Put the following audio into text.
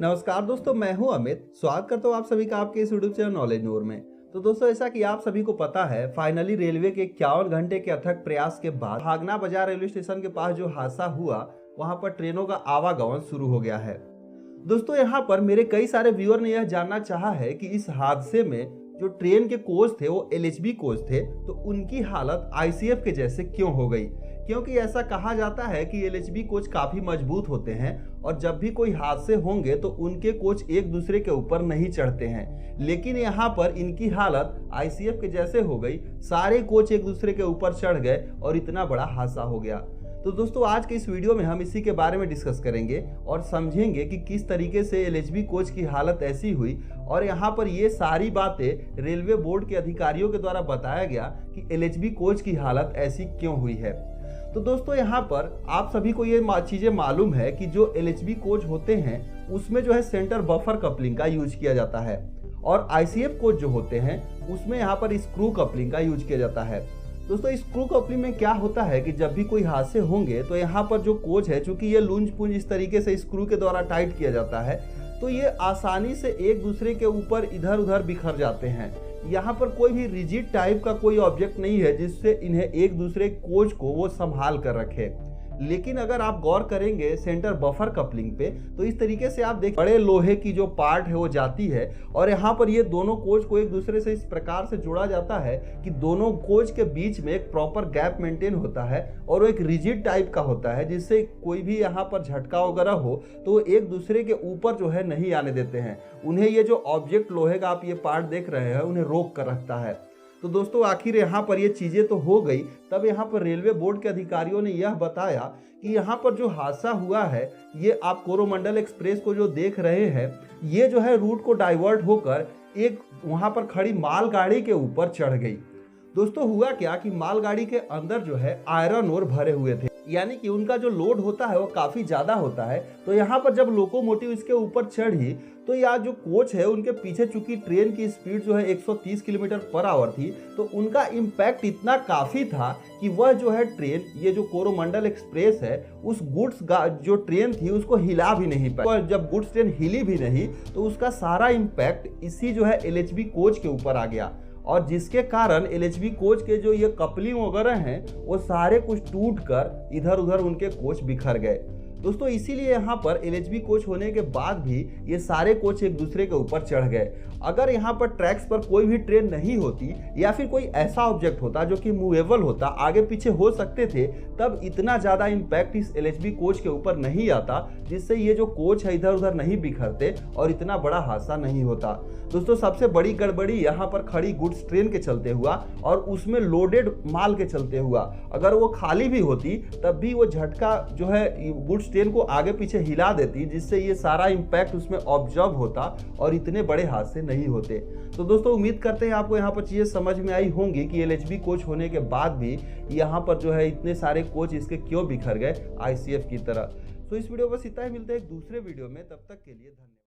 नमस्कार दोस्तों, मैं हूं अमित। स्वागत करता हूं आप सभी का आपके इस यूट्यूब चैनल नॉलेज नूर में। तो दोस्तों, ऐसा कि आप सभी को पता है, फाइनली रेलवे के 51 घंटे के अथक प्रयास के बाद भागना बाजार रेलवे स्टेशन के पास जो हादसा हुआ, वहां पर ट्रेनों का आवागमन शुरू हो गया है। दोस्तों, यहाँ पर मेरे कई सारे व्यूअर ने यह जानना चाहा है कि इस हादसे में जो ट्रेन के कोच थे वो एलएचबी कोच थे, तो उनकी हालत आईसीएफ के जैसे क्यों हो गई। क्योंकि ऐसा कहा जाता है कि एलएचबी कोच काफी मजबूत होते हैं और जब भी कोई हादसे होंगे तो उनके कोच एक दूसरे के ऊपर नहीं चढ़ते हैं, लेकिन यहाँ पर इनकी हालत आईसीएफ के जैसे हो गई। सारे कोच एक दूसरे के ऊपर चढ़ गए और इतना बड़ा हादसा हो गया। तो दोस्तों, आज के इस वीडियो में हम इसी के बारे में डिस्कस करेंगे और समझेंगे कि किस तरीके से एलएचबी कोच की हालत ऐसी हुई और यहाँ पर ये सारी बातें रेलवे बोर्ड के अधिकारियों के द्वारा बताया गया कि एलएचबी कोच की हालत ऐसी क्यों हुई है। तो दोस्तों, यहाँ पर आप सभी को ये चीजें मालूम है कि जो एलएचबी कोच होते हैं उसमें जो है सेंटर बफर कपलिंग का यूज किया जाता है और आईसीएफ कोच जो होते हैं उसमें यहाँ पर स्क्रू कपलिंग का यूज किया जाता है। दोस्तों, स्क्रू कपलिंग में क्या होता है कि जब भी कोई हादसे होंगे तो यहाँ पर जो कोच है, चूंकि ये लूंज पूंज इस तरीके से स्क्रू के द्वारा टाइट किया जाता है, तो ये आसानी से एक दूसरे के ऊपर इधर उधर बिखर जाते हैं। यहाँ पर कोई भी रिजिड टाइप का कोई ऑब्जेक्ट नहीं है जिससे इन्हें एक दूसरे कोच को वो संभाल कर रखे। लेकिन अगर आप गौर करेंगे सेंटर बफर कपलिंग पे, तो इस तरीके से आप देख बड़े लोहे की जो पार्ट है वो जाती है और यहाँ पर ये दोनों कोच को एक दूसरे से इस प्रकार से जोड़ा जाता है कि दोनों कोच के बीच में एक प्रॉपर गैप मेंटेन होता है और वो एक रिजिड टाइप का होता है, जिससे कोई भी यहाँ पर झटका वगैरह हो तो वो एक दूसरे के ऊपर जो है नहीं आने देते हैं। उन्हें ये जो ऑब्जेक्ट लोहे का आप ये पार्ट देख रहे हैं उन्हें रोक कर रखता है। तो दोस्तों, आखिर यहाँ पर ये चीज़ें तो हो गई, तब यहाँ पर रेलवे बोर्ड के अधिकारियों ने यह बताया कि यहाँ पर जो हादसा हुआ है, ये आप कोरोमंडल एक्सप्रेस को जो देख रहे हैं, ये जो है रूट को डाइवर्ट होकर एक वहाँ पर खड़ी मालगाड़ी के ऊपर चढ़ गई। दोस्तों, हुआ क्या कि मालगाड़ी के अंदर जो है आयरन ओर भरे हुए थे, यानी कि उनका जो लोड होता है वो काफी ज्यादा होता है। तो यहाँ पर जब लोकोमोटिव इसके ऊपर चढ़ी तो यहाँ जो कोच है उनके पीछे, चूंकि ट्रेन की स्पीड जो है 130 किलोमीटर पर आवर थी, तो उनका इम्पैक्ट इतना काफी था कि वह जो है ट्रेन, ये जो कोरोमंडल एक्सप्रेस है, उस गुड्स जो ट्रेन थी उसको हिला भी नहीं पाई। और जब गुड्स ट्रेन हिली भी नहीं तो उसका सारा इम्पैक्ट इसी जो है एलएचबी कोच के ऊपर आ गया और जिसके कारण एलएचबी कोच के जो ये कपलिंग वगैरह हैं वो सारे कुछ टूट कर इधर उधर उनके कोच बिखर गए। दोस्तों, इसीलिए यहाँ पर एलएचबी कोच होने के बाद भी ये सारे कोच एक दूसरे के ऊपर चढ़ गए। अगर यहाँ पर ट्रैक्स पर कोई भी ट्रेन नहीं होती या फिर कोई ऐसा ऑब्जेक्ट होता जो कि मूवेबल होता, आगे पीछे हो सकते थे, तब इतना ज़्यादा इम्पैक्ट इस एलएचबी कोच के ऊपर नहीं आता, जिससे ये जो कोच है इधर उधर नहीं बिखरते और इतना बड़ा हादसा नहीं होता। दोस्तों, सबसे बड़ी गड़बड़ी यहाँ पर खड़ी गुड्स ट्रेन के चलते हुआ और उसमें लोडेड माल के चलते हुआ। अगर वो खाली भी होती तब भी वो झटका जो है गुड्स ट्रेन को आगे पीछे हिला देती, जिससे ये सारा इम्पैक्ट उसमें ऑब्जर्व होता और इतने बड़े हादसे नहीं होते। तो दोस्तों, उम्मीद करते हैं आपको यहाँ पर चीजें समझ में आई होंगी कि एलएचबी कोच होने के बाद भी यहाँ पर जो है इतने सारे कोच इसके क्यों बिखर गए आईसीएफ की तरह। तो इस वीडियो बस इतना ही, मिलते हैं एक दूसरे वीडियो में, तब तक के लिए धन्यवाद।